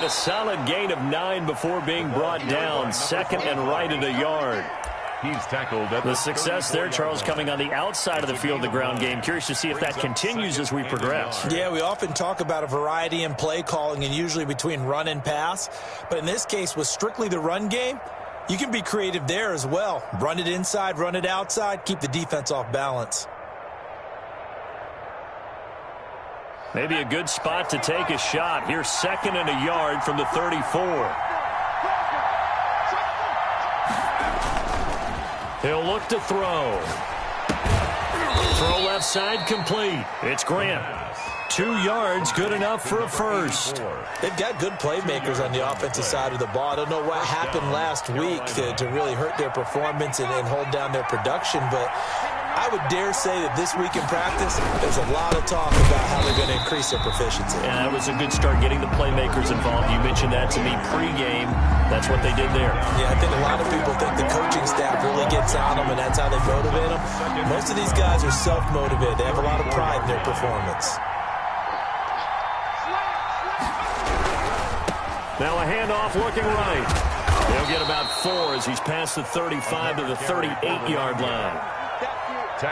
a solid gain of 9 before being brought down. Second and right at a yard. He's tackled at the success there, Charles, coming on the outside of the field, the ground game. Curious to see if that continues as we progress. Yeah, we often talk about a variety in play calling and usually between run and pass. But in this case, with strictly the run game, you can be creative there as well. Run it inside, run it outside, keep the defense off balance. Maybe a good spot to take a shot. Here's second and a yard from the 34. He'll look to throw. Throw left side complete. It's Grant. 2 yards, good enough for a first. They've got good playmakers on the offensive side of the ball. I don't know what happened last week to really hurt their performance and hold down their production, but I would dare say that this week in practice, there's a lot of talk about how they're going to increase their proficiency. And that was a good start, getting the playmakers involved. You mentioned that to me pregame. That's what they did there. Yeah, I think a lot of people think the coaching staff really gets on them, and that's how they motivate them. Most of these guys are self-motivated. They have a lot of pride in their performance. Now a handoff looking right. They'll get about 4 as he's past the 35 to the 38-yard line.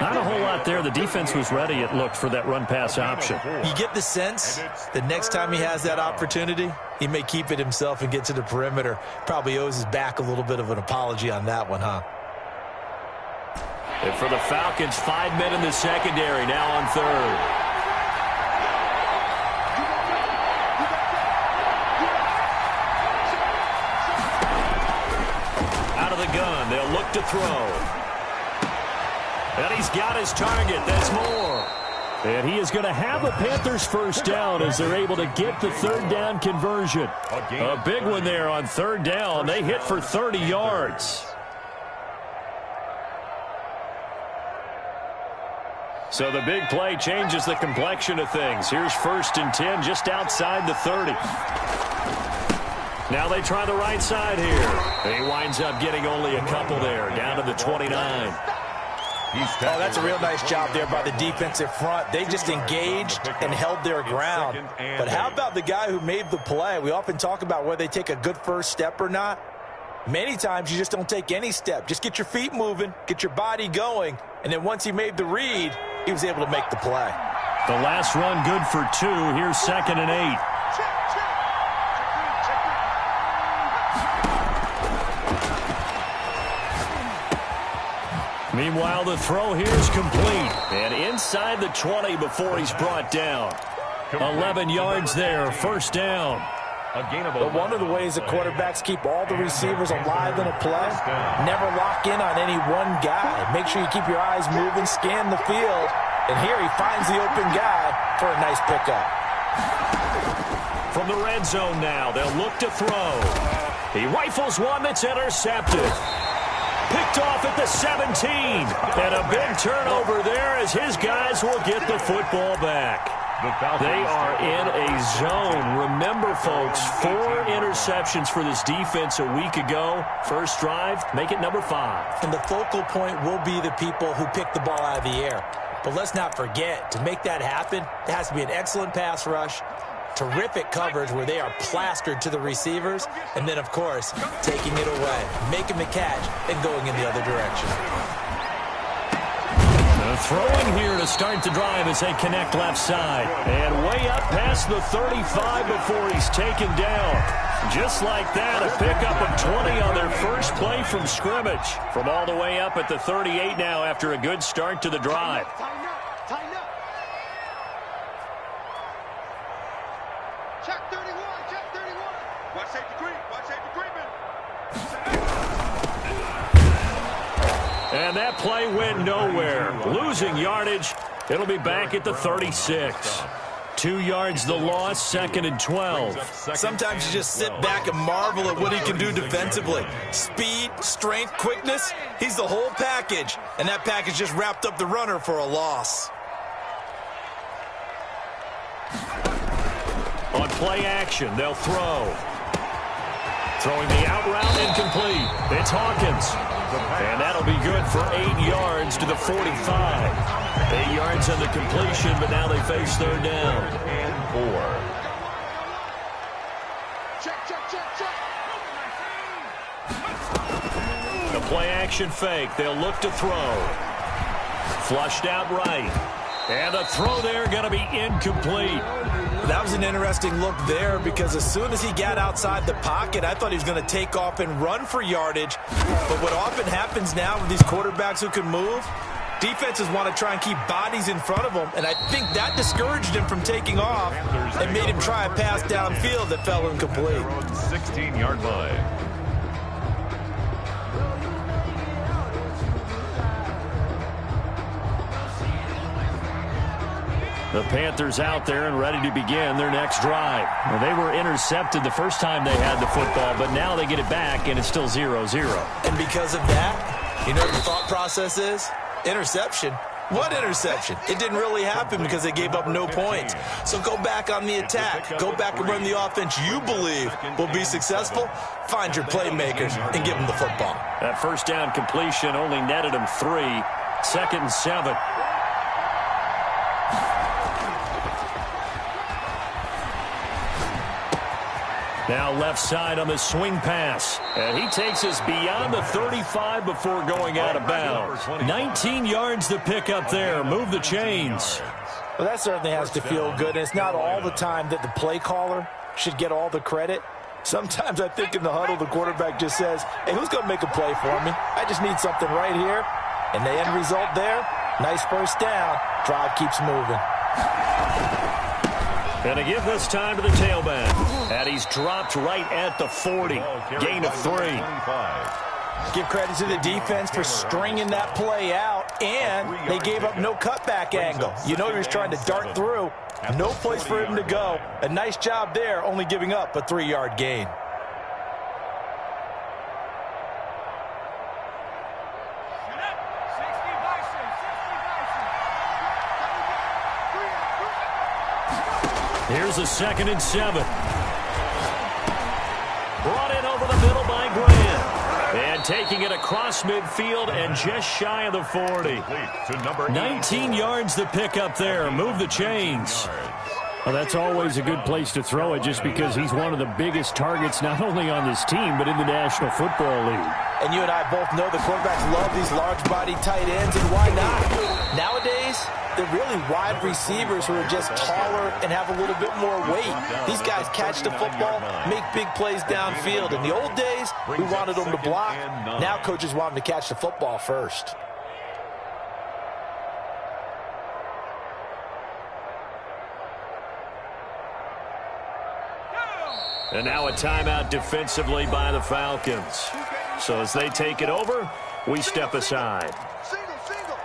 Not a whole lot there. The defense was ready, it looked, for that run-pass option. You get the sense that next time he has that opportunity, he may keep it himself and get to the perimeter. Probably owes his back a little bit of an apology on that one, huh? And for the Falcons, 5 men in the secondary, now on third. Out of the gun, they'll look to throw. And he's got his target. That's Moore. And he is going to have a Panthers first down as they're able to get the third down conversion. A big one there on third down. They hit for 30 yards. So the big play changes the complexion of things. Here's 1st and 10 just outside the 30. Now they try the right side here. He winds up getting only a couple there, down to the 29. Oh, that's a real nice job there by the defensive front. They just engaged and held their ground. But how about the guy who made the play? We often talk about whether they take a good first step or not. Many times you just don't take any step. Just get your feet moving, get your body going, and then once he made the read, he was able to make the play. The last run good for 2. Here's 2nd and 8. Meanwhile, the throw here is complete. And inside the 20 before he's brought down. 11 yards there, first down. But one of the ways that quarterbacks keep all the receivers alive in a play, never lock in on any one guy. Make sure you keep your eyes moving, scan the field. And here he finds the open guy for a nice pickup. From the red zone now, they'll look to throw. He rifles one that's intercepted. Picked off at the 17. And a big turnover there as his guys will get the football back. They are in a zone. Remember, folks, 4 interceptions for this defense a week ago. First drive, make it number 5. And the focal point will be the people who pick the ball out of the air. But let's not forget, to make that happen, there has to be an excellent pass rush, terrific coverage where they are plastered to the receivers, and then, of course, taking it away, making the catch, and going in the other direction. Throwing here to start the drive as they connect left side. And way up past the 35 before he's taken down. Just like that, a pickup of 20 on their first play from scrimmage. From all the way up at the 38 now after a good start to the drive. Check 31, check 31. Watch safety creep, watch safety creeping. And that play went nowhere. Losing yardage. It'll be back at the 36. 2 yards the loss, 2nd and 12. Sometimes you just sit back and marvel at what he can do defensively. Speed, strength, quickness. He's the whole package. And that package just wrapped up the runner for a loss. On play action, they'll throw. Throwing the out route incomplete. It's Hawkins. And that'll be good for 8 yards to the 45. 8 yards on the completion, but now they face third down. And 4. play action fake. They'll look to throw. Flushed out right. And the throw there going to be incomplete. That was an interesting look there because as soon as he got outside the pocket, I thought he was going to take off and run for yardage. But what often happens now with these quarterbacks who can move, defenses want to try and keep bodies in front of them, and I think that discouraged him from taking off and made him try a pass downfield that fell incomplete. 16-yard line. The Panthers out there and ready to begin their next drive. Well, they were intercepted the first time they had the football, but now they get it back, and it's still 0-0. And because of that, you know what the thought process is? Interception. What interception? It didn't really happen because they gave up no points. So go back on the attack. Go back and run the offense you believe will be successful. Find your playmakers and give them the football. That first down completion only netted them 3. 2nd and 7. Now left side on the swing pass. And he takes us beyond the 35 before going out of bounds. 19 yards to pick up there. Move the chains. Well, that certainly has to feel good. And it's not all the time that the play caller should get all the credit. Sometimes I think in the huddle, the quarterback just says, hey, who's going to make a play for me? I just need something right here. And the end result there, nice first down. Drive keeps moving. And to give this time to the tailback. And he's dropped right at the 40. Gain of 3. Give credit to the defense for stringing that play out. And they gave up no cutback angle. You know he was trying to dart through. No place for him to go. A nice job there, only giving up a 3-yard gain. Here's a 2nd and 7. Brought in over the middle by Graham. And taking it across midfield and just shy of the 40. 19 yards to pick up there. Move the chains. Well, that's always a good place to throw it just because he's one of the biggest targets not only on this team but in the National Football League. And you and I both know the quarterbacks love these large-body tight ends, and why not? Nowadays, they're really wide receivers who are just taller and have a little bit more weight. These guys catch the football, make big plays downfield. In the old days, we wanted them to block. Now coaches want them to catch the football first. And now a timeout defensively by the Falcons. So as they take it over, we step aside. Single.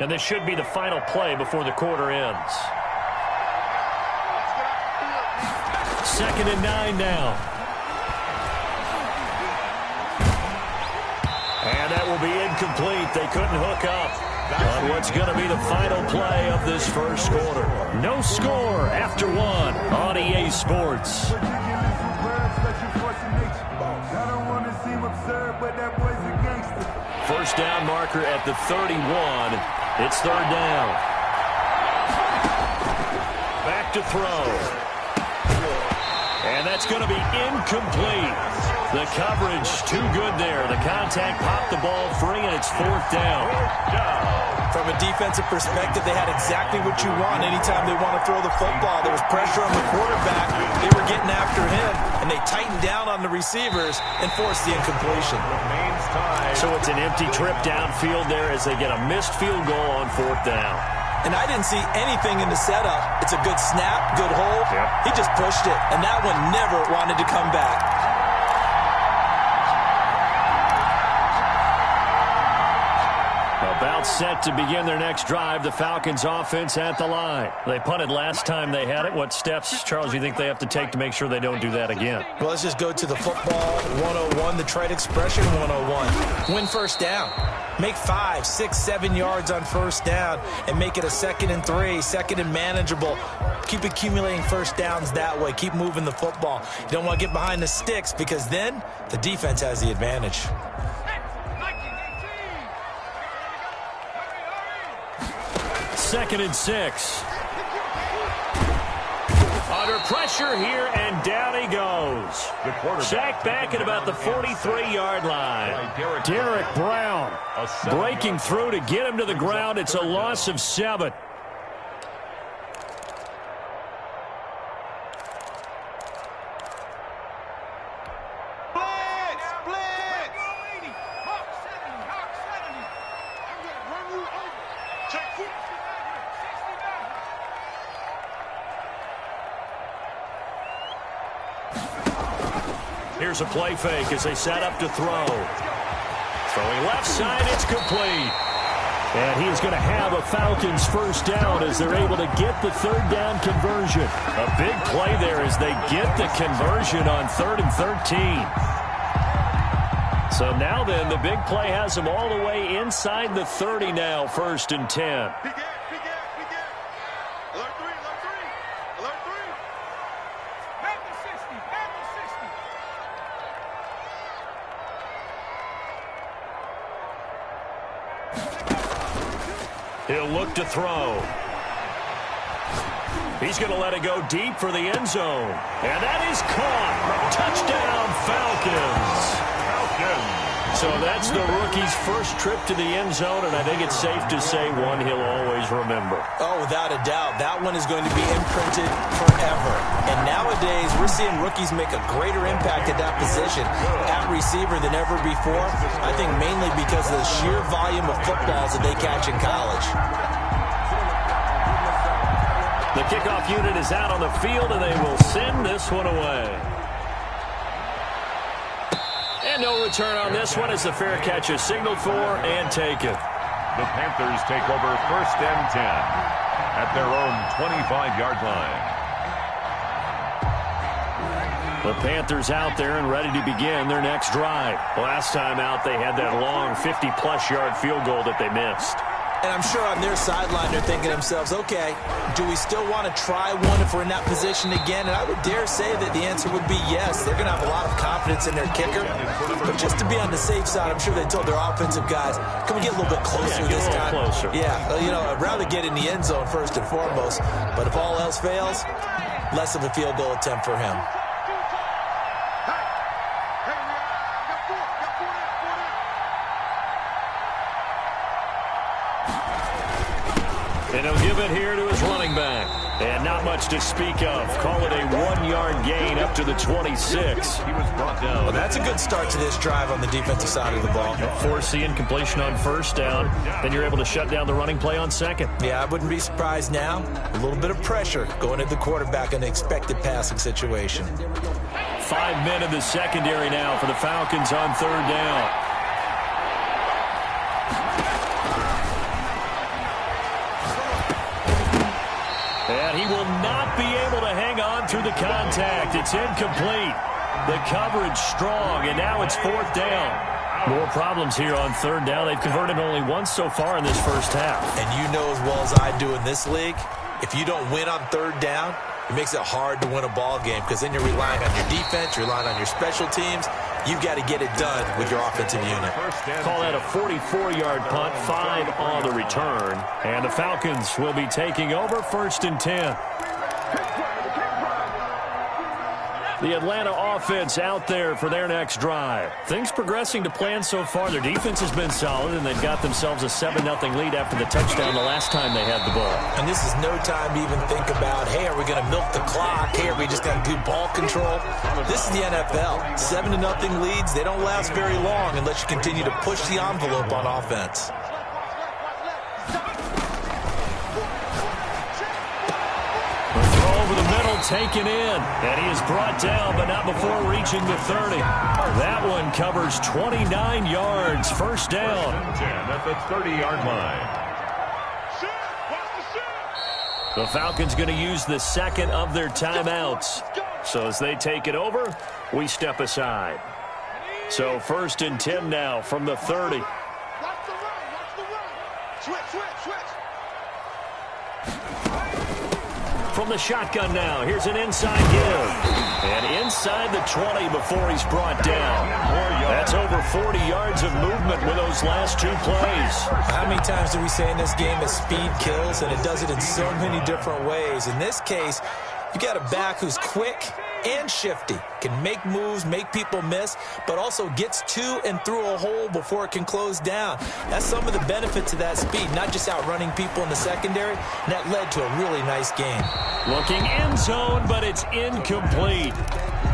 And this should be the final play before the quarter ends. 2nd and 9 now. And that will be incomplete. They couldn't hook up on what's going to be the final play of this first quarter. No score after 1 on EA Sports. First down marker at the 31. It's 3rd down. Back to throw. And that's going to be incomplete. The coverage too good there. The contact popped the ball free, and it's 4th down. From a defensive perspective, they had exactly what you want anytime they want to throw the football. There was pressure on the quarterback. They were getting after him, and they tightened down on the receivers and forced the incompletion. So it's an empty trip downfield there as they get a missed field goal on 4th down. And I didn't see anything in the setup. It's a good snap, good hold. Yep. He just pushed it, and that one never wanted to come back. Well, About set to begin their next drive. The Falcons offense at the line. They punted last time they had it. What steps, Charles, do you think they have to take to make sure they don't do that again? Well, let's just go to the football 101, the trade expression 101. Win first down. Make 5, 6, 7 yards on first down and make it a 2nd and 3, 2nd and manageable. Keep accumulating first downs that way. Keep moving the football. You don't want to get behind the sticks because then the defense has the advantage. 2nd and 6. Under pressure here, and down he goes. Sacked back at about the 43-yard line. Derek Brown breaking through to get him to the ground. It's a loss of 7. Here's a play fake as they set up to throw. Throwing left side, it's complete. And he is going to have a Falcons first down as they're able to get the 3rd down conversion. A big play there as they get the conversion on 3rd and 13. So now then, the big play has them all the way inside the 30 now, 1st and 10. He'll look to throw. He's going to let it go deep for the end zone. And that is caught. Touchdown, Falcons. So that's the rookie's first trip to the end zone, and I think it's safe to say one he'll always remember. Oh, without a doubt. That one is going to be imprinted forever. And nowadays, we're seeing rookies make a greater impact at that position at receiver than ever before. I think mainly because of the sheer volume of footballs that they catch in college. The kickoff unit is out on the field, and they will send this one away. And no return on this one as the fair catch is signaled for and taken. The Panthers take over 1st and 10 at their own 25-yard line. The Panthers out there and ready to begin their next drive. Last time out, they had that long 50-plus yard field goal that they missed. And I'm sure on their sideline they're thinking to themselves, okay, do we still want to try one if we're in that position again? And I would dare say that the answer would be yes. They're going to have a lot of confidence in their kicker. But just to be on the safe side, I'm sure they told their offensive guys, can we get a little bit closer this time? Closer. Yeah, you know, I'd rather get in the end zone first and foremost. But if all else fails, less of a field goal attempt for him. And he'll give it here to his running back. And not much to speak of. Call it a 1-yard gain up to the 26. He was brought down. Well, that's a good start to this drive on the defensive side of the ball. Force the incompletion on first down. Then you're able to shut down the running play on second. Yeah, I wouldn't be surprised now. A little bit of pressure going at the quarterback in an expected passing situation. 5 men in the secondary now for the Falcons on 3rd down. And he will not be able to hang on through the contact. It's incomplete. The coverage strong, and now it's 4th down. More problems here on 3rd down. They've converted only once so far in this first half. And you know as well as I do in this league, if you don't win on 3rd down, it makes it hard to win a ball game because then you're relying on your defense, you're relying on your special teams. You've got to get it done with your offensive unit. Call that a 44-yard punt, 5 on the return. And the Falcons will be taking over 1st and 10. The Atlanta offense out there for their next drive. Things progressing to plan so far. Their defense has been solid, and they've got themselves a 7-0 lead after the touchdown the last time they had the ball. And this is no time to even think about, hey, are we going to milk the clock? Hey, are we just going to do ball control? This is the NFL. 7-0 leads, they don't last very long unless you continue to push the envelope on offense. The throw over the middle taken in, and he is brought down, but not before reaching the 30. That one covers 29 yards, first down. 10 at the 30-yard line. The Falcons going to use the second of their timeouts. So as they take it over, we step aside. So 1st and 10 now from the 30. Watch the run. Switch. From the shotgun now, here's an inside give. And inside the 20 before he's brought down. That's over 40 yards of movement with those last 2 plays. How many times do we say in this game that speed kills, and it does it in so many different ways? In this case, you got a back who's quick and shifty, can make moves, make people miss, but also gets to and through a hole before it can close down. That's some of the benefits of that speed, not just outrunning people in the secondary, and that led to a really nice game. Looking end zone, but it's incomplete.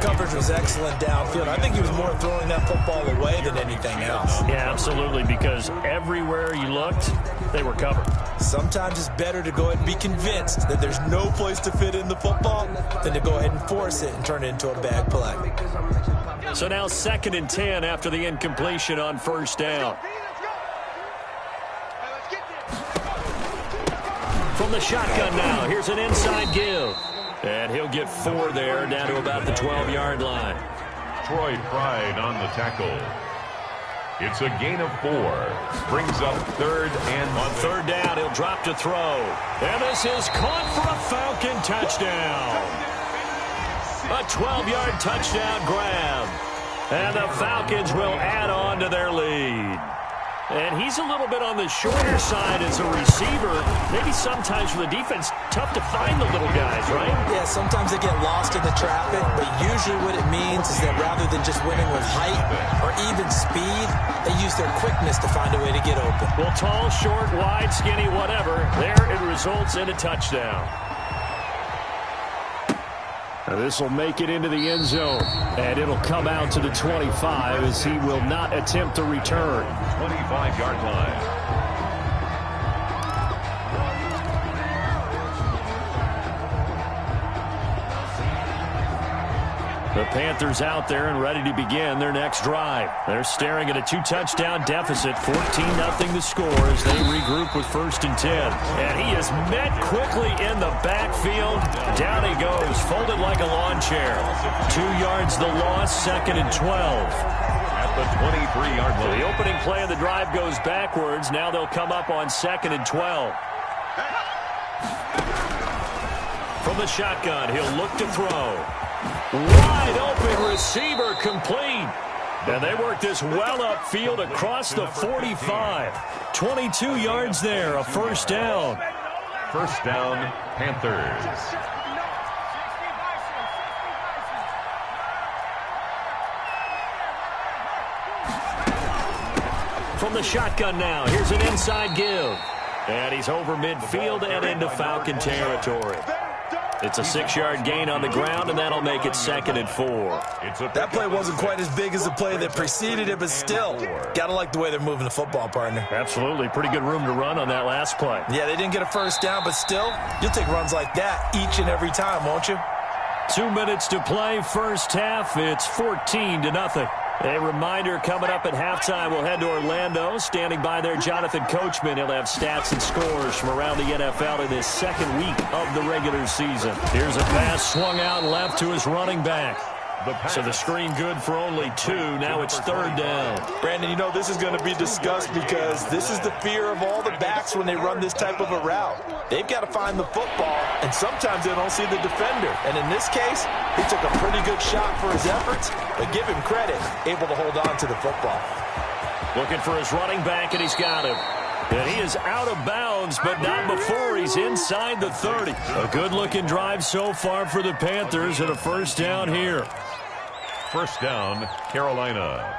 Coverage was excellent downfield. I think he was more throwing that football away than anything else. Yeah, absolutely, because everywhere you looked, they were covered. Sometimes it's better to go ahead and be convinced that there's no place to fit in the football than to go ahead and force it and turn it into a bad play. So now 2nd and 10 after the incompletion on first down. From the shotgun now, here's an inside give. And he'll get 4 there, down to about the 12-yard line. Troy Pride on the tackle. It's a gain of 4. Brings up 3rd and on 3rd down, he'll drop to throw. And this is caught for a Falcon touchdown. A 12-yard touchdown grab. And the Falcons will add on to their lead. And he's a little bit on the shorter side as a receiver. Maybe sometimes for the defense, tough to find the little guys, right? Yeah, sometimes they get lost in the traffic, but usually what it means is that rather than just winning with height or even speed, they use their quickness to find a way to get open. Well, tall, short, wide, skinny, whatever, there it results in a touchdown. Now this will make it into the end zone, and it'll come out to the 25 as he will not attempt to return. 25-yard line. The Panthers out there and ready to begin their next drive. They're staring at a 2-touchdown deficit, 14-0 the score as they regroup with 1st and 10. And he is met quickly in the backfield. Down he goes, folded like a lawn chair. 2 yards the loss, 2nd and 12. At the 23-yard line. The opening play of the drive goes backwards. Now they'll come up on 2nd and 12. From the shotgun, he'll look to throw. Wide open receiver complete. And they work this well upfield across the 45. 22 yards there, a 1st down. 1st down, Panthers. From the shotgun now, here's an inside give. And he's over midfield and into Falcon territory. It's a 6-yard gain on the ground, and that'll make it 2nd and 4. That play wasn't quite as big as the play that preceded it, but still, gotta like the way they're moving the football, partner. Absolutely. Pretty good room to run on that last play. Yeah, they didn't get a 1st down, but still, you'll take runs like that each and every time, won't you? 2 minutes to play, 1st half. It's 14-0. A reminder coming up at halftime, we'll head to Orlando. Standing by there, Jonathan Coachman. He'll have stats and scores from around the NFL in this 2nd week of the regular season. Here's a pass swung out left to his running back. So the screen good for only 2. Now it's 3rd down. Brandon, you know this is going to be discussed because this is the fear of all the backs when they run this type of a route. They've got to find the football, and sometimes they don't see the defender. And in this case, he took a pretty good shot for his efforts, but give him credit, able to hold on to the football. Looking for his running back, and he's got him. And he is out of bounds, but not before he's inside the 30. A good-looking drive so far for the Panthers, and a 1st down here. 1st down, Carolina.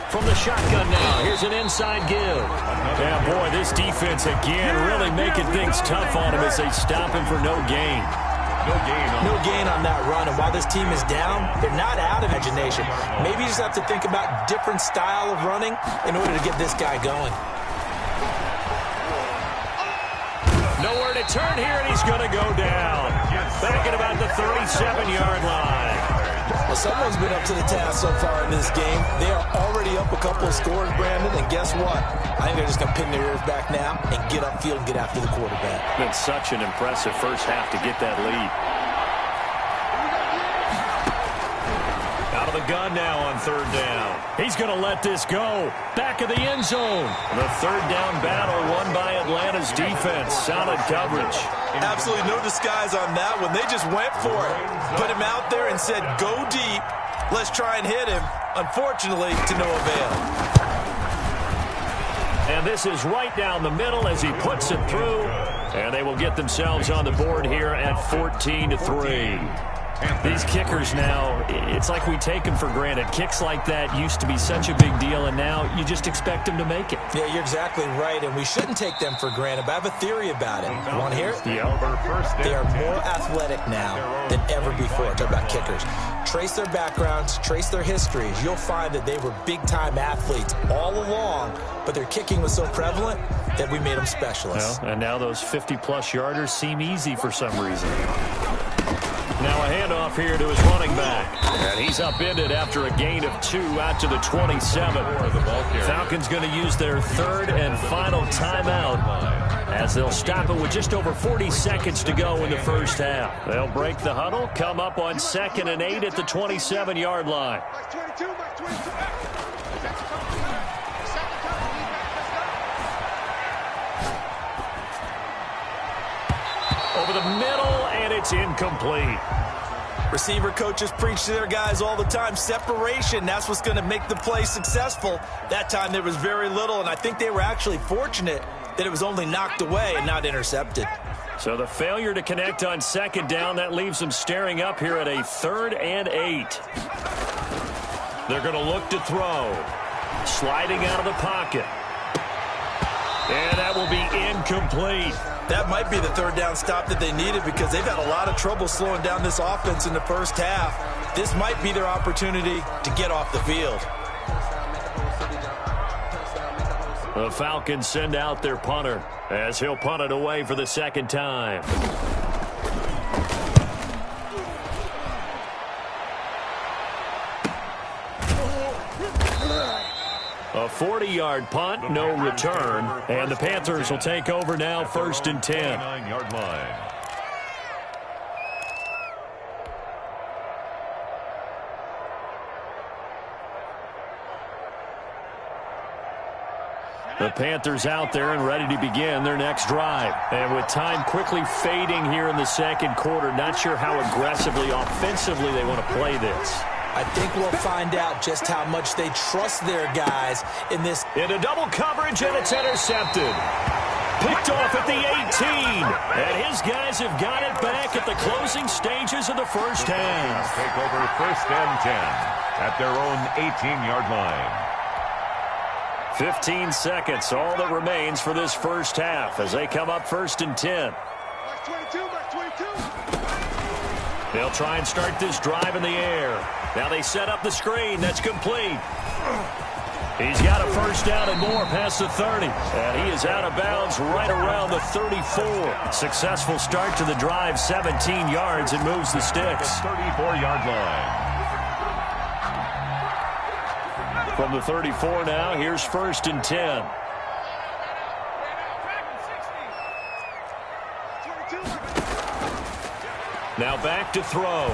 From the shotgun now, here's an inside give. Yeah, boy, this defense again really making things tough on him as they stop him for no gain. No gain on that run, and while this team is down, they're not out of imagination. Maybe you just have to think about different style of running in order to get this guy going. Nowhere to turn here, and he's going to go down. Back at about the 37-yard line. Well, someone's been up to the task so far in this game. They are already up a couple of scores, Brandon, and guess what? I think they're just going to pin their ears back now and get upfield and get after the quarterback. Been such an impressive first half to get that lead. Out of the gun now on third down. He's going to let this go. Back of the end zone. The third down battle won by Atlanta's defense. Solid coverage. Absolutely no disguise on that one. They just went for it. Put him out there and said, go deep. Let's try and hit him. Unfortunately, to no avail. And this is right down the middle as he puts it through. And they will get themselves on the board here at 14-3. These kickers now, it's like we take them for granted. Kicks like that used to be such a big deal, and now you just expect them to make it. Yeah, you're exactly right, and we shouldn't take them for granted, but I have a theory about it. You want to hear it? Yeah. They are more athletic now than ever before. Talk about kickers. Trace their backgrounds, trace their histories. You'll find that they were big-time athletes all along, but their kicking was so prevalent that we made them specialists. Well, and now those 50-plus yarders seem easy for some reason. Now a handoff here to his running back. And he's upended after a gain of 2 out to the 27. Falcons going to use their third and final timeout as they'll stop it with just over 40 seconds to go in the first half. They'll break the huddle, come up on 2nd and 8 at the 27-yard line. Over the middle, and it's incomplete. Receiver coaches preach to their guys all the time. Separation, that's what's going to make the play successful. That time there was very little, and I think they were actually fortunate that it was only knocked away and not intercepted. So the failure to connect on 2nd down, that leaves them staring up here at a 3rd and 8. They're going to look to throw. Sliding out of the pocket. And that will be incomplete. That might be the 3rd down stop that they needed because they've had a lot of trouble slowing down this offense in the first half. This might be their opportunity to get off the field. The Falcons send out their punter as he'll punt it away for the 2nd time. A 40-yard punt, no return, and the Panthers will take over now 1st and 10. 9-yard line. The Panthers out there and ready to begin their next drive. And with time quickly fading here in the 2nd quarter, not sure how aggressively, offensively they want to play this. I think we'll find out just how much they trust their guys in this. Into double coverage, and it's intercepted. Picked off at the 18. And his guys have got it back at the closing stages of the first half. Take over 1st and 10 at their own 18-yard line. 15 seconds, all that remains for this first half as they come up 1st and 10. They'll try and start this drive in the air. Now they set up the screen. That's complete. He's got a 1st down and more past the 30. And he is out of bounds right around the 34. Successful start to the drive, 17 yards, and moves the sticks. 34-yard line. From the 34 now, here's 1st and 10. Now back to throw.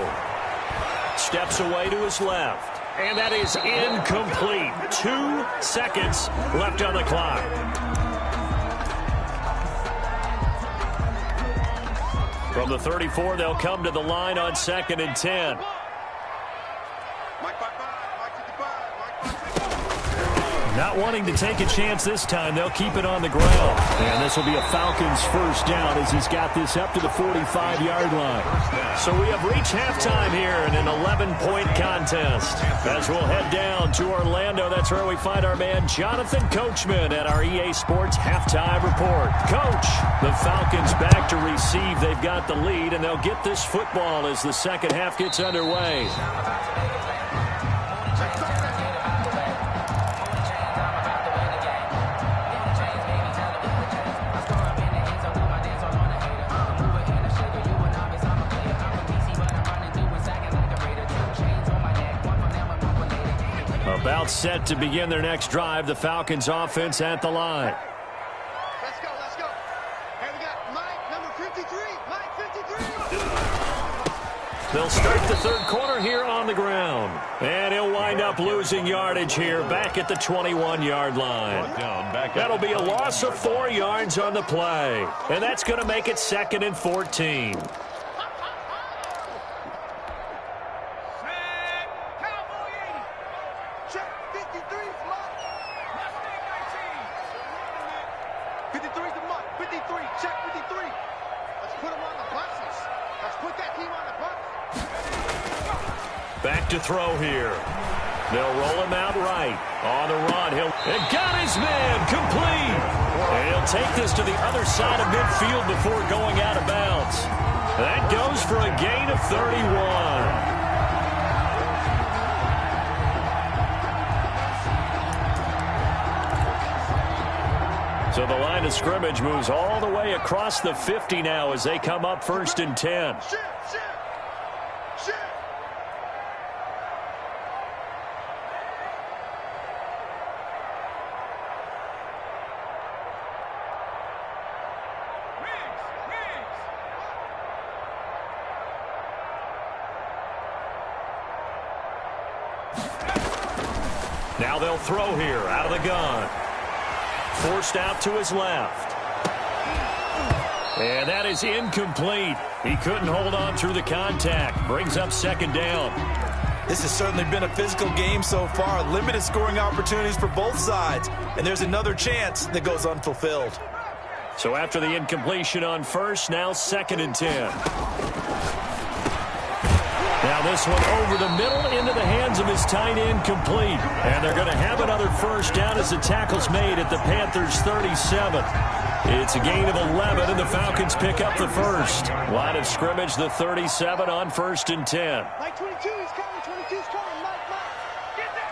Steps away to his left. And that is incomplete. 2 seconds left on the clock. From the 34, they'll come to the line on 2nd and 10. Not wanting to take a chance this time, they'll keep it on the ground. And this will be a Falcons first down as he's got this up to the 45-yard line. So we have reached halftime here in an 11-point contest. As we'll head down to Orlando, that's where we find our man Jonathan Coachman at our EA Sports Halftime Report. Coach, the Falcons back to receive. They've got the lead, and they'll get this football as the second half gets underway. About set to begin their next drive, the Falcons offense at the line. Let's go, let's go. Hey, we got Mike, number 53. Mike, 53. They'll start the third quarter here on the ground. And he'll wind up losing yardage here back at the 21-yard line. That'll be a loss of 4 yards on the play. And that's going to make it 2nd and 14. Back to throw here. They'll roll him out right. On the run, he'll got his man complete. And he'll take this to the other side of midfield before going out of bounds. That goes for a gain of 31. So the line of scrimmage moves all the way across the 50 now as they come up 1st and 10. Now they'll throw here out of the gun. Forced out to his left. And that is incomplete. He couldn't hold on through the contact. Brings up 2nd down. This has certainly been a physical game so far. Limited scoring opportunities for both sides. And there's another chance that goes unfulfilled. So after the incompletion on first, now 2nd and 10. Now this one over the middle into the hands of his tight end complete. And they're going to have another first down as the tackle's made at the Panthers' 37. It's a gain of 11, and the Falcons pick up the first. Line of scrimmage, the 37 on 1st and 10. Mike 22 is coming, 22's coming. Mike. Get that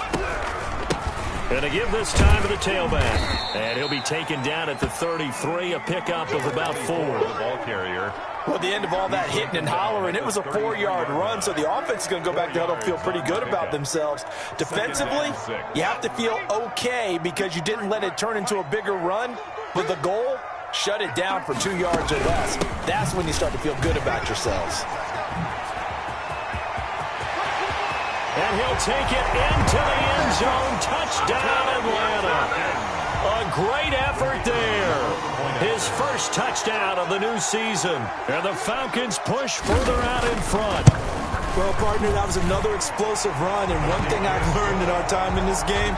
quarterback. And to give this time to the tailback. And he'll be taken down at the 33, a pickup of about 4. The ball carrier. Well, at the end of all that hitting and hollering, it was a 4-yard run, so the offense is going to go back to huddle and feel pretty good about themselves. Defensively, you have to feel okay because you didn't let it turn into a bigger run, but the goal, shut it down for 2 yards or less. That's when you start to feel good about yourselves. And he'll take it into the end zone. Touchdown, Atlanta. A great effort there. His first touchdown of the new season. And the Falcons push further out in front. Well, partner, that was another explosive run. And one thing I've learned in our time in this game,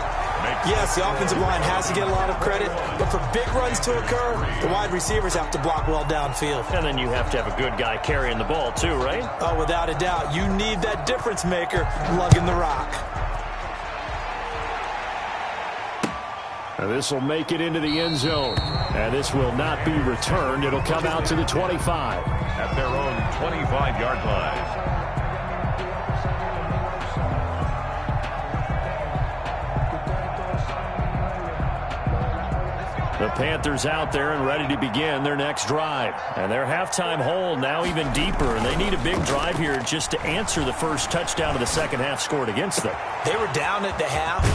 yes, the offensive line has to get a lot of credit. But for big runs to occur, the wide receivers have to block well downfield. And then you have to have a good guy carrying the ball too, right? Oh, without a doubt. You need that difference maker lugging the rock. Now this will make it into the end zone. And this will not be returned. It'll come out to the 25. At their own 25-yard line. The Panthers out there and ready to begin their next drive. And their halftime hole now even deeper. And they need a big drive here just to answer the first touchdown of the second half scored against them. They were down at the half.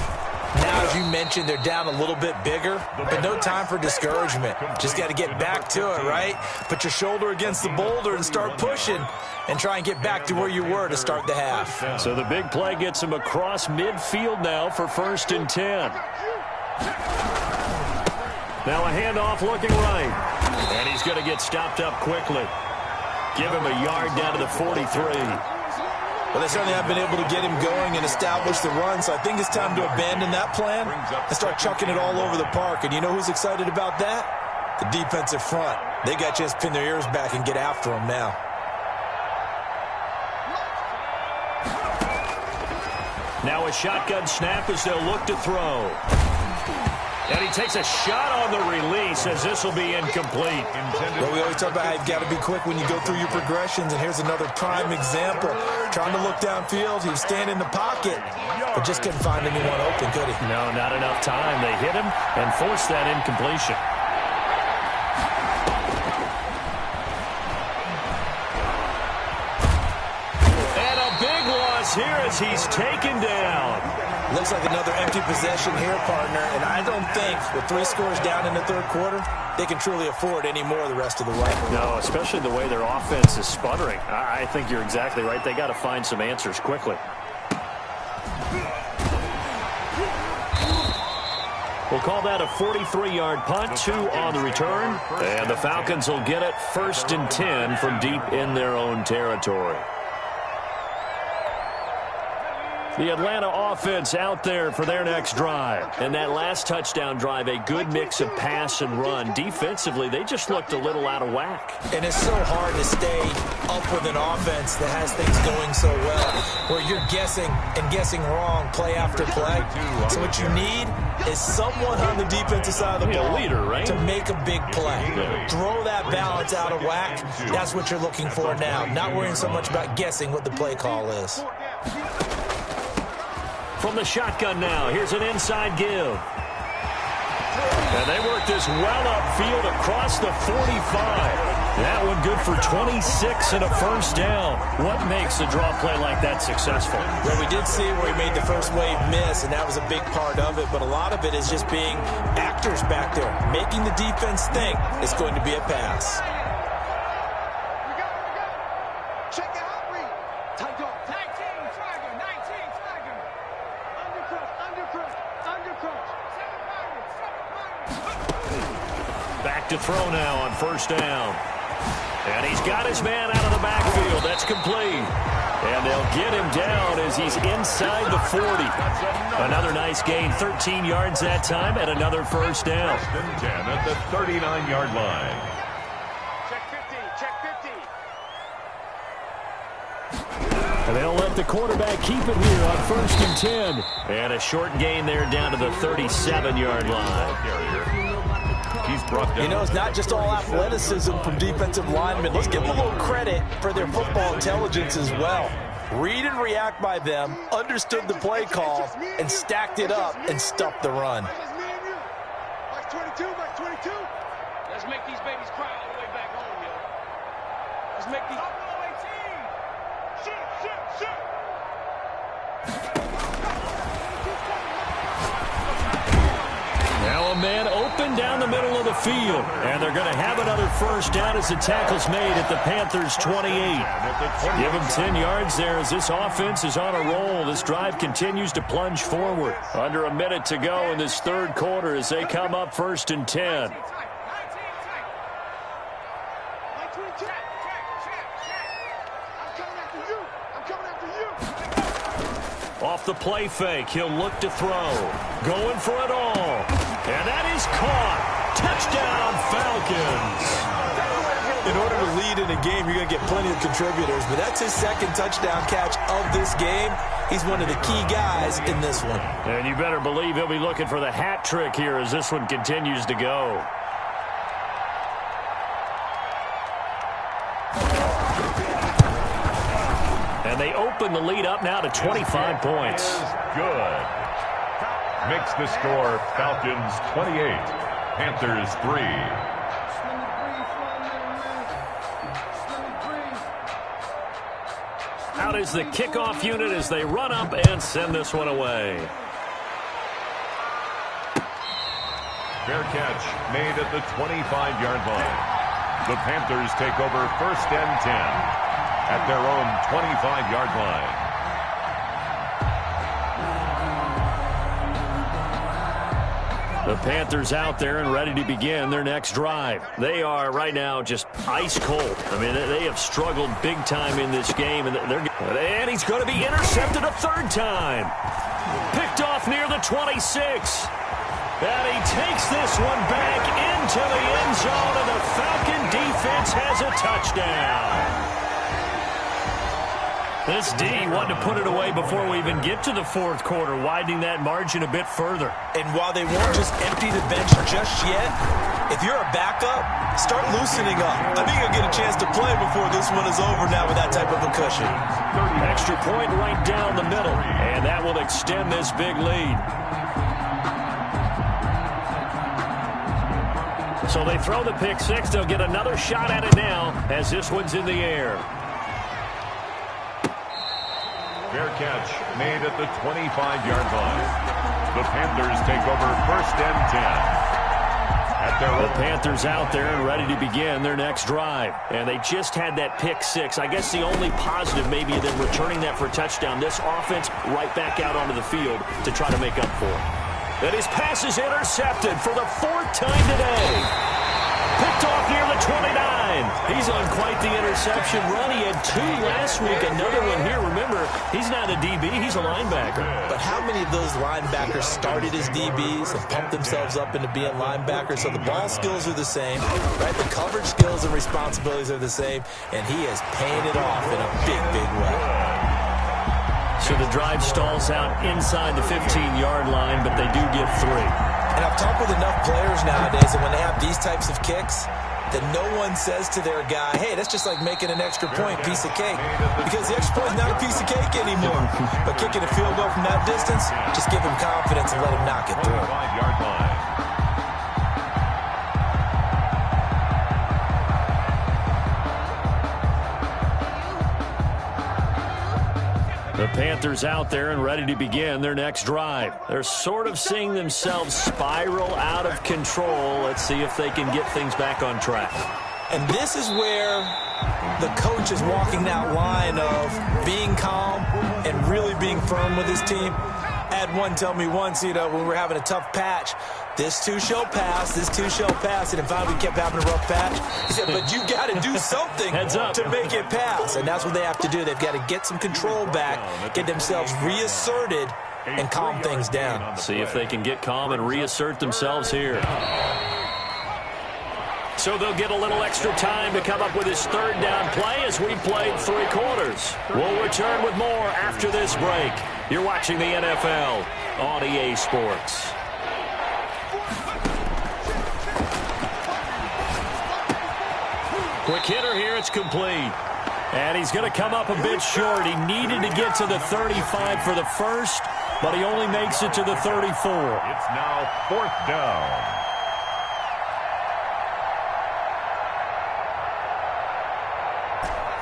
Now, as you mentioned, they're down a little bit bigger, but no time for discouragement. Just got to get back to it, right? Put your shoulder against the boulder and start pushing and try and get back to where you were to start the half. So the big play gets him across midfield now for 1st and 10. Now a handoff looking right. And he's going to get stopped up quickly. Give him a yard down to the 43. Well, they certainly have been able to get him going and establish the run, so I think it's time to abandon that plan and start chucking it all over the park. And you know who's excited about that? The defensive front. They got a chance to pin their ears back and get after him now. Now a shotgun snap as they'll look to throw. And he takes a shot on the release as this will be incomplete. Well, we always talk about how you've got to be quick when you go through your progressions, and here's another prime example. Trying to look downfield, he was standing in the pocket, but just couldn't find anyone open, could he? No, not enough time. They hit him and forced that incompletion. And a big loss here as he's taken down. Looks like another empty possession here, partner, and I don't think with 3 scores down in the third quarter, they can truly afford any more the rest of the way. No, especially the way their offense is sputtering. I think you're exactly right. They got to find some answers quickly. We'll call that a 43-yard punt, 2 on the return, and the Falcons will get it 1st and 10 from deep in their own territory. The Atlanta offense out there for their next drive. And that last touchdown drive, a good mix of pass and run. Defensively, they just looked a little out of whack. And it's so hard to stay up with an offense that has things going so well, where you're guessing and guessing wrong play after play. So what you need is someone on the defensive side of the ball, leader, right? to make a big play. Throw that balance out of whack. That's what you're looking for now. Not worrying so much about guessing what the play call is. From the shotgun now, here's an inside give. And they work this well upfield across the 45. That one good for 26 and a first down. What makes a draw play like that successful? Well, we did see where he made the first wave miss, and that was a big part of it. But a lot of it is just being actors back there, making the defense think it's going to be a pass. Check it out, read. Tight dog. 19, Tiger. 19, Tiger. Undercrunch. 7-5. Back to throw now on first down. And he's got his man out of the backfield. That's complete. And they'll get him down as he's inside the 40. Another nice gain, 13 yards that time, and another first down. 10 at the 39-yard line. Check 50. And they'll let the quarterback keep it here on 1st and 10. And a short gain there down to the 37-yard line. He's brought down. You know, it's not just all athleticism from defensive linemen. Let's give them a little credit for their football intelligence as well. Read and react by them, understood the play call, and stacked it up and stuffed the run. Mark 22, Mark 22. Let's make these babies cry all the way back home, yo. Let's make these... Now a man open down the middle of the field. And they're going to have another first down as the tackle's made at the Panthers' 28. Give them 10 yards there as this offense is on a roll. This drive continues to plunge forward. Under a minute to go in this third quarter as they come up 1st and 10. Off the play fake, he'll look to throw. Going for it all. And that is caught. Touchdown, Falcons. In order to lead in a game, you're going to get plenty of contributors, but that's his second touchdown catch of this game. He's one of the key guys in this one. And you better believe he'll be looking for the hat trick here as this one continues to go. And they open the lead up now to 25 points. Good. Makes the score Falcons 28, Panthers 3. Out is the kickoff unit as they run up and send this one away. Fair catch made at the 25-yard line. The Panthers take over 1st and 10 at their own 25-yard line. The Panthers out there and ready to begin their next drive. They are right now just ice cold. I mean, they have struggled big time in this game, and he's going to be intercepted a third time. Picked off near the 26. And he takes this one back into the end zone, and the Falcon defense has a touchdown. This D wanted to put it away before we even get to the fourth quarter, widening that margin a bit further. And while they won't just empty the bench just yet, if you're a backup, start loosening up. I think you'll get a chance to play before this one is over now with that type of a cushion. Extra point right down the middle, and that will extend this big lead. So they throw the pick six. They'll get another shot at it now as this one's in the air. Fair catch made at the 25-yard line. The Panthers take over first and 10. The Panthers out there and ready to begin their next drive. And they just had that pick six. I guess the only positive maybe of them returning that for a touchdown. This offense right back out onto the field to try to make up for it. And his pass is intercepted for the fourth time today. Picked off near the 29. He's on quite the interception run. He had two last week, another one here. Remember, he's not a DB, he's a linebacker. But how many of those linebackers started as DBs and pumped themselves up into being linebackers? So the ball skills are the same, right? The coverage skills and responsibilities are the same, and he is paying it off in a big, big way. So the drive stalls out inside the 15-yard line, but they do get three. And I've talked with enough players nowadays, and when they have these types of kicks, that no one says to their guy, hey, that's just like making an extra point, piece of cake. Because the extra point is not a piece of cake anymore. But kicking a field goal from that distance, just give him confidence and let him knock it through. 5-yard line. The Panthers out there and ready to begin their next drive. They're sort of seeing themselves spiral out of control. Let's see if they can get things back on track. And this is where the coach is walking that line of being calm and really being firm with his team. I had one tell me once, when we were having a tough patch, this too shall pass, this too shall pass, and finally we kept having a rough patch. He said, but you got to do something to make it pass, and that's what they have to do. They've got to get some control back, get themselves reasserted, and calm things down. See if they can get calm and reassert themselves here. So they'll get a little extra time to come up with his third down play as we played 3 quarters. We'll return with more after this break. You're watching the NFL on EA Sports. Quick hitter here, it's complete. And he's going to come up a bit short. He needed to get to the 35 for the first, but he only makes it to the 34. It's now 4th down.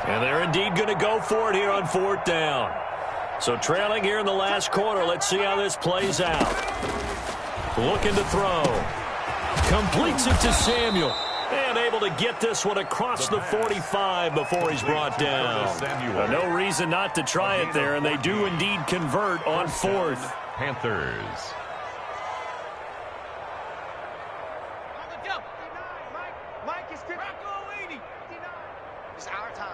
And they're indeed going to go for it here on 4th down. So trailing here in the last quarter, let's see how this plays out. Looking to throw. Completes it to Samuel. And able to get this one across the 45 before he's brought down. No reason not to try it there, and they do indeed convert on 4th. Panthers. Mike is Rocco 80. It's our time.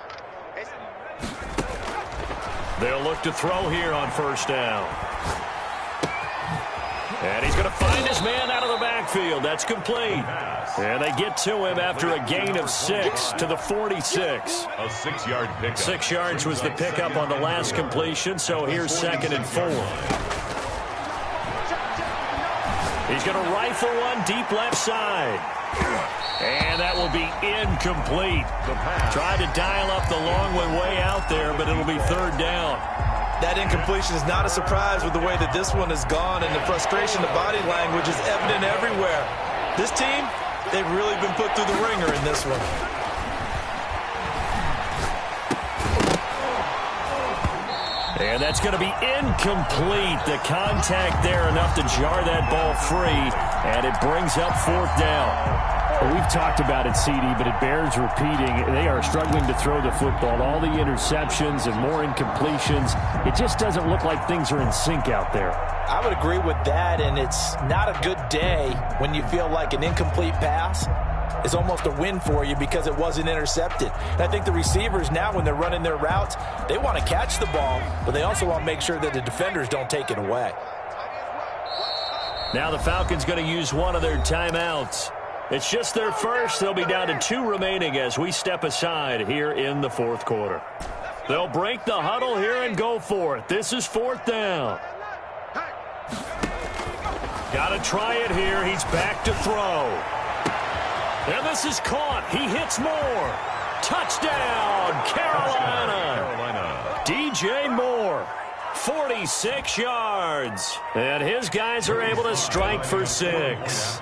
They'll look to throw here on 1st down. And he's going to find his man out of the backfield. That's complete. And they get to him after a gain of 6 to the 46. A 6-yard pickup. 6 yards was the pickup on the last completion, so here's 2nd and 4. He's going to rifle one deep left side. And that will be incomplete. Tried to dial up the long one way out there, but it'll be 3rd down. That incompletion is not a surprise with the way that this one has gone, and the frustration, the body language is evident everywhere. This team, they've really been put through the ringer in this one. And that's going to be incomplete. The contact there enough to jar that ball free, and it brings up 4th down. Well, we've talked about it, CD, but it bears repeating. They are struggling to throw the football. All the interceptions and more incompletions. It just doesn't look like things are in sync out there. I would agree with that, and it's not a good day when you feel like an incomplete pass is almost a win for you because it wasn't intercepted. And I think the receivers now, when they're running their routes, they want to catch the ball, but they also want to make sure that the defenders don't take it away. Now the Falcons going to use one of their timeouts. It's just their first. They'll be down to 2 remaining as we step aside here in the fourth quarter. They'll break the huddle here and go for it. This is 4th down. Got to try it here. He's back to throw. And this is caught. He hits more. Touchdown, Carolina. DJ Moore, 46 yards. And his guys are able to strike for 6.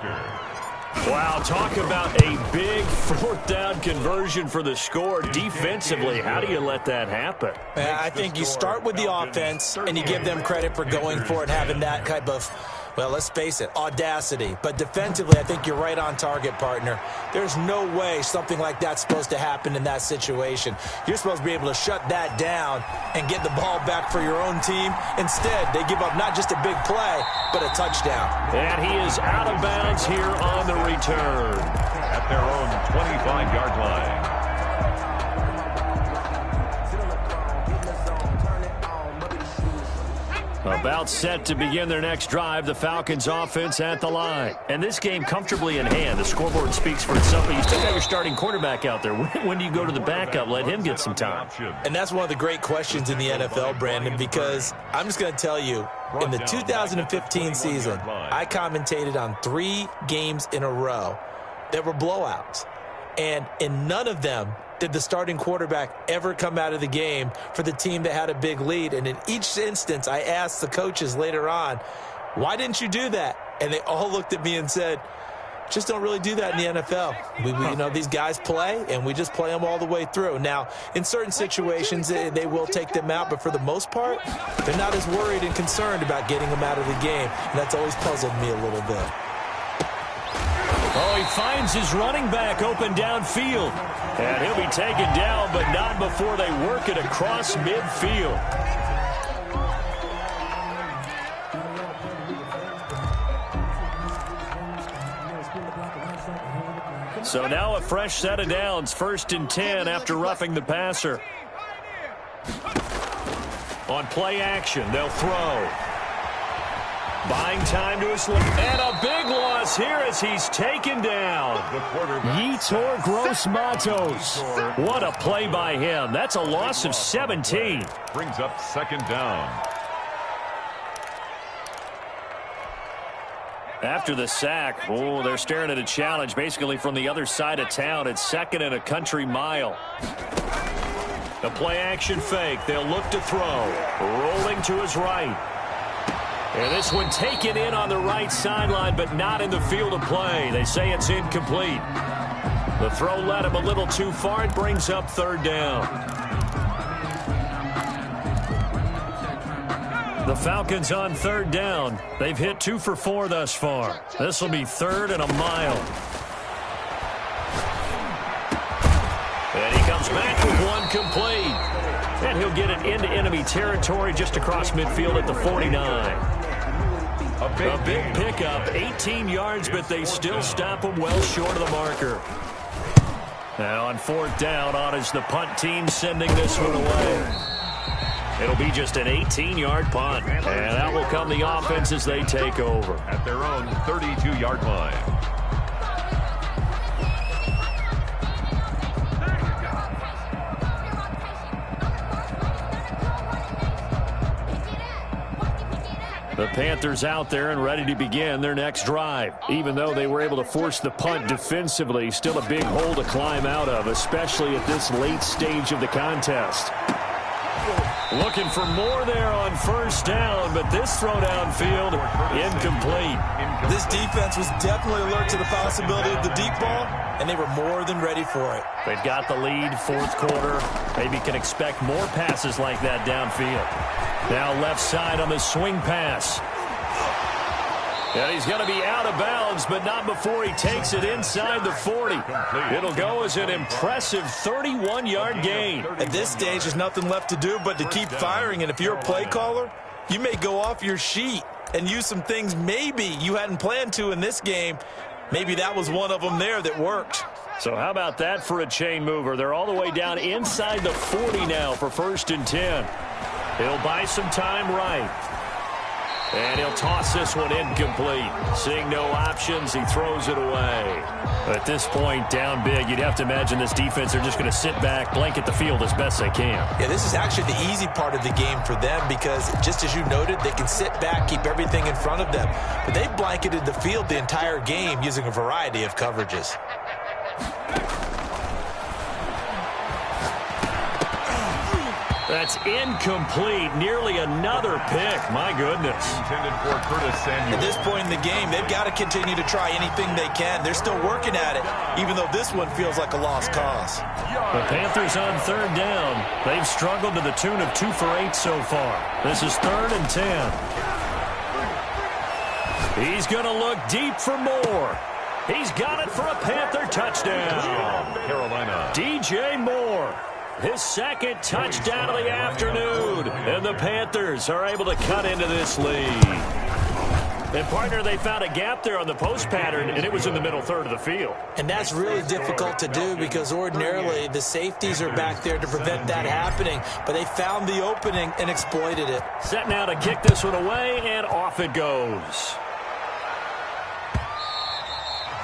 Wow, talk about a big 4th down conversion for the score. Defensively, how do you let that happen? I think you start with the offense, and you give them credit for going for it, having that type of, well, let's face it, audacity. But defensively, I think you're right on target, partner. There's no way something like that's supposed to happen in that situation. You're supposed to be able to shut that down and get the ball back for your own team. Instead, they give up not just a big play, but a touchdown. And he is out of bounds here on the return. At their own 25-yard line. About set to begin their next drive, the Falcons offense at the line. And this game comfortably in hand. The scoreboard speaks for itself, but you still got your starting quarterback out there. When do you go to the backup? Let him get some time. And that's one of the great questions in the NFL, Brandon, because I'm just going to tell you, in the 2015 season, I commentated on 3 games in a row that were blowouts. And in none of them did the starting quarterback ever come out of the game for the team that had a big lead. And in each instance, I asked the coaches later on, why didn't you do that? And they all looked at me and said, just don't really do that in the NFL. We you know, these guys play, and we just play them all the way through. Now, in certain situations, they will take them out, but for the most part, they're not as worried and concerned about getting them out of the game. And that's always puzzled me a little bit. Oh, he finds his running back open downfield. And he'll be taken down, but not before they work it across midfield. So now a fresh set of downs, 1st and 10 after roughing the passer. On play action, they'll throw. Buying time to his left. And a big loss here as he's taken down. Yetur Gross-Matos. What a play by him. That's a loss of 17. Brings up 2nd down. After the sack, oh, they're staring at a challenge basically from the other side of town. It's 2nd and a country mile. The play action fake. They'll look to throw. Rolling to his right. And this one taken in on the right sideline, but not in the field of play. They say it's incomplete. The throw led him a little too far. It brings up 3rd down. The Falcons on 3rd down. They've hit 2 for 4 thus far. This will be 3rd and a mile. And he comes back with one complete. And he'll get it into enemy territory just across midfield at the 49. A big pickup, 18 yards, but they still stop him well short of the marker. Now on 4th down, on is the punt team sending this one away. It'll be just an 18-yard punt, and that will come the offense as they take over. At their own 32-yard line. The Panthers out there and ready to begin their next drive. Even though they were able to force the punt defensively, still a big hole to climb out of, especially at this late stage of the contest. Looking for more there on 1st down, but this throw downfield, incomplete. This defense was definitely alert to the possibility of the deep ball, and they were more than ready for it. They've got the lead, 4th quarter. Maybe can expect more passes like that downfield. Now left side on the swing pass. And he's going to be out of bounds, but not before he takes it inside the 40. It'll go as an impressive 31-yard gain. At this stage, there's nothing left to do but to keep firing. And if you're a play caller, you may go off your sheet and use some things maybe you hadn't planned to in this game. Maybe that was one of them there that worked. So how about that for a chain mover? They're all the way down inside the 40 now for 1st and 10. He'll buy some time right. And he'll toss this one incomplete. Seeing no options, he throws it away. At this point, down big, you'd have to imagine this defense are just going to sit back, blanket the field as best they can. Yeah, this is actually the easy part of the game for them because, just as you noted, they can sit back, keep everything in front of them. But they've blanketed the field the entire game using a variety of coverages. That's incomplete. Nearly another pick. My goodness. Intended for Curtis Samuel. At this point in the game, they've got to continue to try anything they can. They're still working at it, even though this one feels like a lost cause. The Panthers on 3rd down. They've struggled to the tune of 2 for 8 so far. This is 3rd and 10. He's going to look deep for more. He's got it for a Panther touchdown. Carolina. DJ Moore. His 2nd touchdown of the afternoon. And the Panthers are able to cut into this lead. And, partner, they found a gap there on the post pattern, and it was in the middle 3rd of the field. And that's really difficult to do because ordinarily the safeties are back there to prevent that happening. But they found the opening and exploited it. Set now to kick this one away, and off it goes.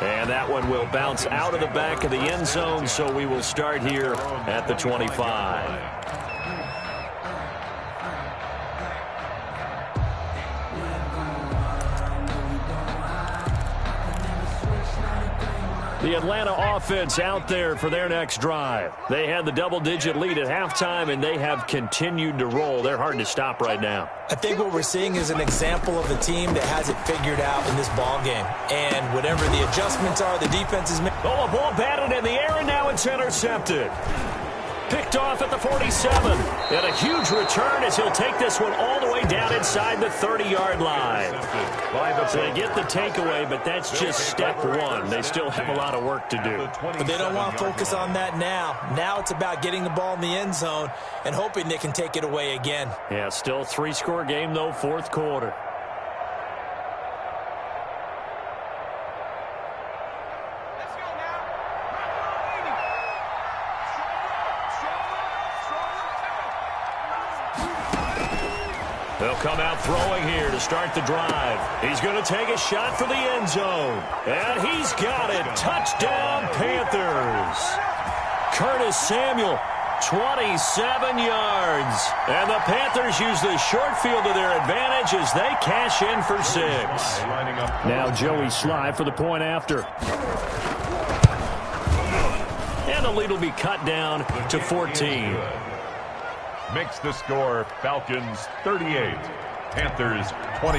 And that one will bounce out of the back of the end zone, so we will start here at the 25. The Atlanta offense out there for their next drive. They had the double-digit lead at halftime, and they have continued to roll. They're hard to stop right now. I think what we're seeing is an example of a team that has it figured out in this ball game. And whatever the adjustments are, the defense is making. Oh, a ball batted in the air, and now it's intercepted. Picked off at the 47. And a huge return as he'll take this one all the way down inside the 30-yard line. So they get the takeaway, but that's just step one. They still have a lot of work to do. But they don't want to focus on that now. Now it's about getting the ball in the end zone and hoping they can take it away again. Yeah, still a 3-score game, though, 4th quarter. They'll come out throwing here to start the drive. He's going to take a shot for the end zone. And he's got it. Touchdown, Panthers. Curtis Samuel, 27 yards. And the Panthers use the short field to their advantage as they cash in for 6. Now Joey Sly for the point after. And the lead will be cut down to 14. Makes the score Falcons 38, Panthers 24.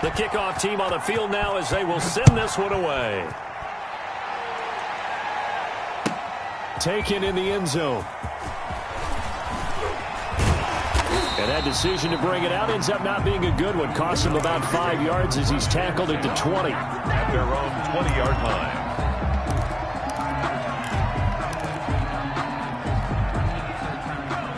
The kickoff team on the field now as they will send this one away. Taken in the end zone. And that decision to bring it out ends up not being a good one. Costs him about 5 yards as he's tackled at the 20. At their own 20-yard line.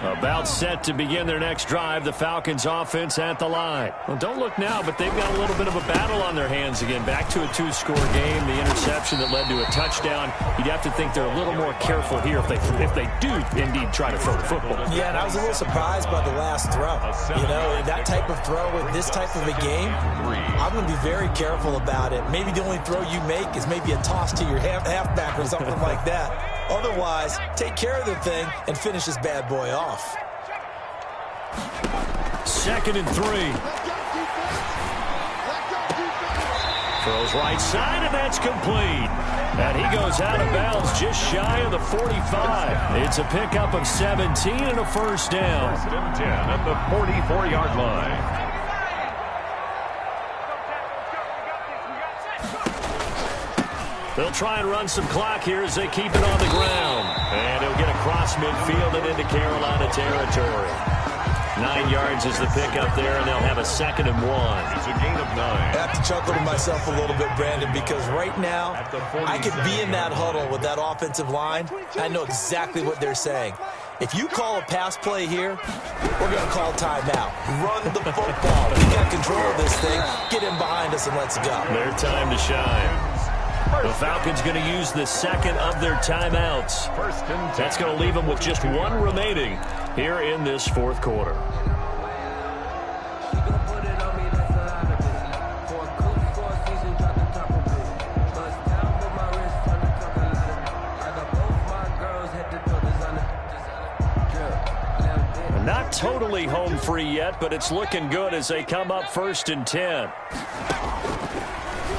About set to begin their next drive. The Falcons offense at the line. Well, don't look now, but they've got a little bit of a battle on their hands again. Back to a 2-score game. The interception that led to a touchdown. You'd have to think they're a little more careful here if they do indeed try to throw the football. Yeah, and I was a little surprised by the last throw. You know, that type of throw with this type of a game, I'm going to be very careful about it. Maybe the only throw you make is maybe a toss to your halfback or something like that. Otherwise, take care of the thing and finish this bad boy off. 2nd and 3. Throws right side, and that's complete. And he goes out of bounds just shy of the 45. It's a pickup of 17 and a first down. 1st and 10 at the 44-yard line. They'll try and run some clock here as they keep it on the ground. And he'll get across midfield and into Carolina territory. 9 yards is the pickup there, and they'll have a 2nd and 1. It's a gain of 9. I have to chuckle to myself a little bit, Brandon, because right now I could be in that huddle with that offensive line. I know exactly what they're saying. If you call a pass play here, we're going to call timeout. Run the football. We got control of this thing. Get him behind us and let's go. Their time to shine. The Falcons going to use the second of their timeouts. That's going to leave them with just one remaining here in this fourth quarter. Not totally home free yet, but it's looking good as they come up 1st and 10.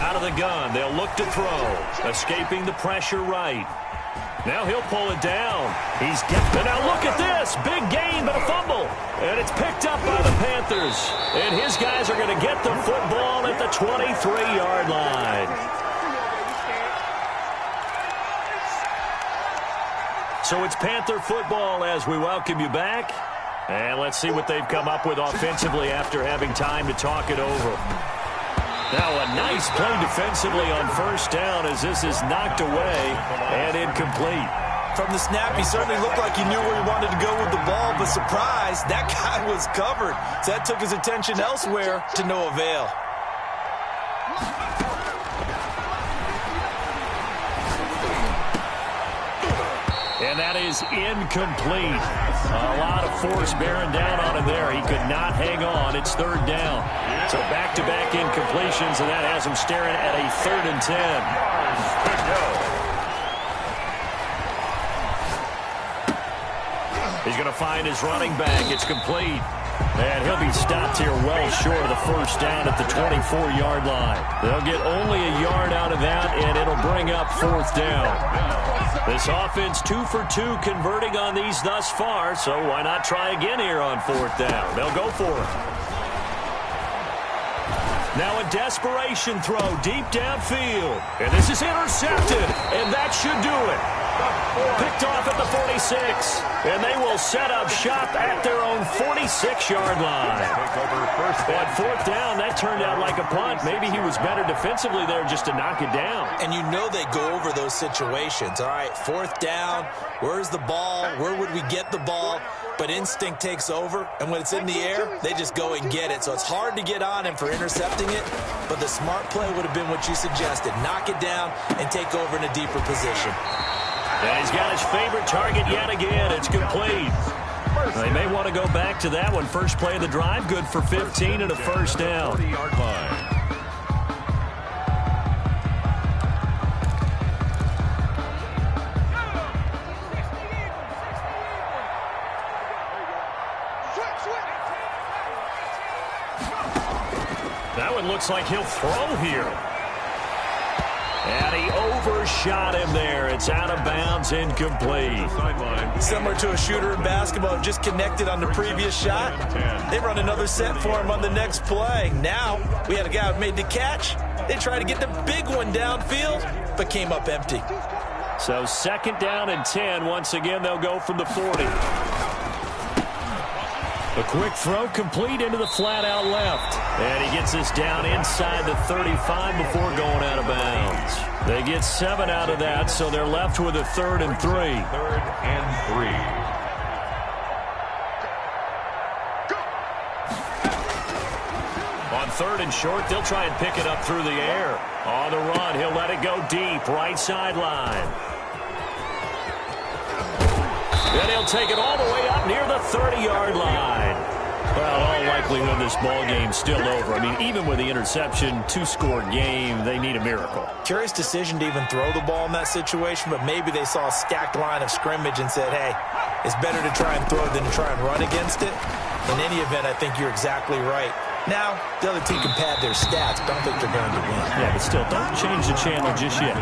Out of the gun, they'll look to throw. Escaping the pressure right. Now he'll pull it down. He's got. And now look at this. Big gain, but a fumble. And it's picked up by the Panthers. And his guys are going to get the football at the 23-yard line. So it's Panther football as we welcome you back. And let's see what they've come up with offensively after having time to talk it over. Now a nice play defensively on 1st down as this is knocked away and incomplete. From the snap, he certainly looked like he knew where he wanted to go with the ball, but surprise, that guy was covered. So that took his attention elsewhere to no avail. And that is incomplete. A lot of force bearing down on him there. He could not hang on. It's 3rd down. So back-to-back incompletions, and that has him staring at a 3rd and 10. He's going to find his running back. It's complete. And he'll be stopped here well short of the 1st down at the 24-yard line. They'll get only a yard out of that, and it'll bring up 4th down. This offense 2 for 2 converting on these thus far, so why not try again here on 4th down? They'll go for it. Now a desperation throw deep downfield. And this is intercepted, and that should do it. Picked off at the 46, and they will set up shop at their own 46-yard line. On 4th down, that turned out like a punt. Maybe he was better defensively there just to knock it down. And you know they go over those situations. All right, 4th down, where's the ball? Where would we get the ball? But instinct takes over, and when it's in the air, they just go and get it. So it's hard to get on him for intercepting it, but the smart play would have been what you suggested. Knock it down and take over in a deeper position. And he's got his favorite target yet again. It's complete. They may want to go back to that one. First play of the drive, good for 15 and a 1st down. 30-yard line. That one looks like he'll throw here. And he overshot him there. It's out of bounds, incomplete. Similar to a shooter in basketball, just connected on the previous shot. They run another set for him on the next play. Now, we had a guy who made the catch. They tried to get the big one downfield, but came up empty. So 2nd down and 10. Once again, they'll go from the 40. A quick throw complete into the flat out left. And he gets this down inside the 35 before going out of bounds. They get 7 out of that, so they're left with a 3rd and 3. 3rd and 3. On 3rd and short, they'll try and pick it up through the air. On the run, he'll let it go deep, right sideline. Then he'll take it all the way up near the 30-yard line. Well, all likelihood this ball game's still over. I mean, even with the interception, 2-score game, they need a miracle. Curious decision to even throw the ball in that situation, but maybe they saw a stacked line of scrimmage and said, hey, it's better to try and throw than to try and run against it. In any event, I think you're exactly right. Now, the other team can pad their stats, but I don't think they're going to win. Yeah, but still, don't change the channel just yet.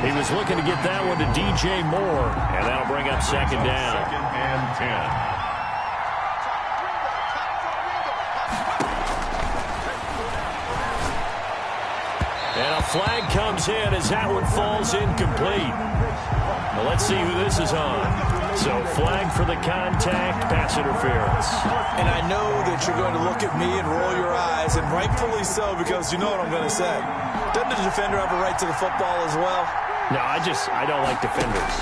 He was looking to get that one to DJ Moore, and that'll bring up 2nd down. 2nd and 10. And a flag comes in as that one falls incomplete. Well, let's see who this is on. So flag for the contact, pass interference. And I know that you're going to look at me and roll your eyes, and rightfully so, because you know what I'm going to say. Doesn't the defender have a right to the football as well? No, I don't like defenders.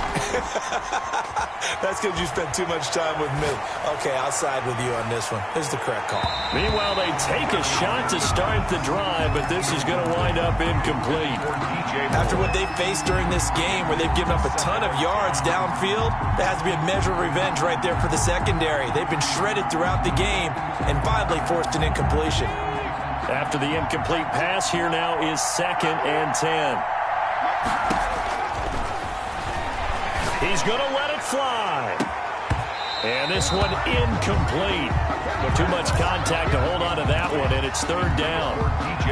That's because you spent too much time with me. Okay, I'll side with you on this one. This is the correct call. Meanwhile, they take a shot to start the drive, but this is going to wind up incomplete. After what they've faced during this game, where they've given up a ton of yards downfield, there has to be a measure of revenge right there for the secondary. They've been shredded throughout the game and finally forced an incompletion. After the incomplete pass, here now is 2nd and 10. He's going to let it fly. And this one incomplete. But too much contact to hold on to that one, and it's 3rd down.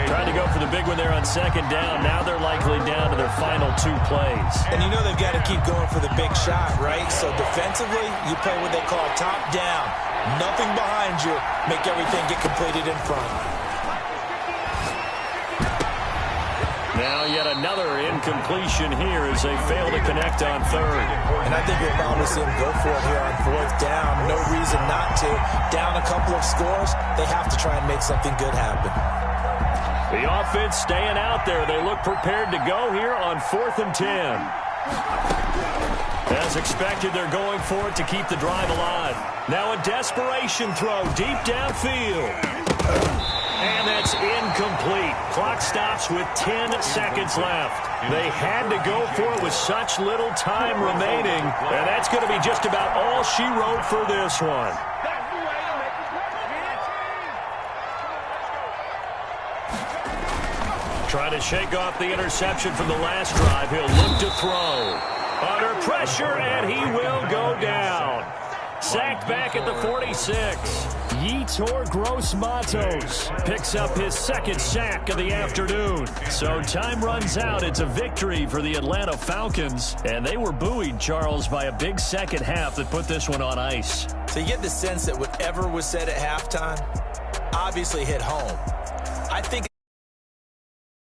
Trying to go for the big one there on 2nd down. Now they're likely down to their final 2 plays. And you know they've got to keep going for the big shot, right? So defensively, you play what they call top down. Nothing behind you. Make everything get completed in front. Now yet another incompletion here as they fail to connect on 3rd. And I think we'll probably see them go for it here on 4th down. No reason not to. Down a couple of scores, they have to try and make something good happen. The offense staying out there. They look prepared to go here on 4th and 10. As expected, they're going for it to keep the drive alive. Now a desperation throw deep downfield. And that's incomplete. Clock stops with 10 seconds left. They had to go for it with such little time remaining. And that's going to be just about all she wrote for this one. Trying to shake off the interception from the last drive. He'll look to throw. Under pressure, and he will go down. Sacked back at the 46. Yetur Gross-Matos picks up his 2nd sack of the afternoon. So time runs out. It's a victory for the Atlanta Falcons. And they were buoyed, Charles, by a big second half that put this one on ice. So you get the sense that whatever was said at halftime obviously hit home. I think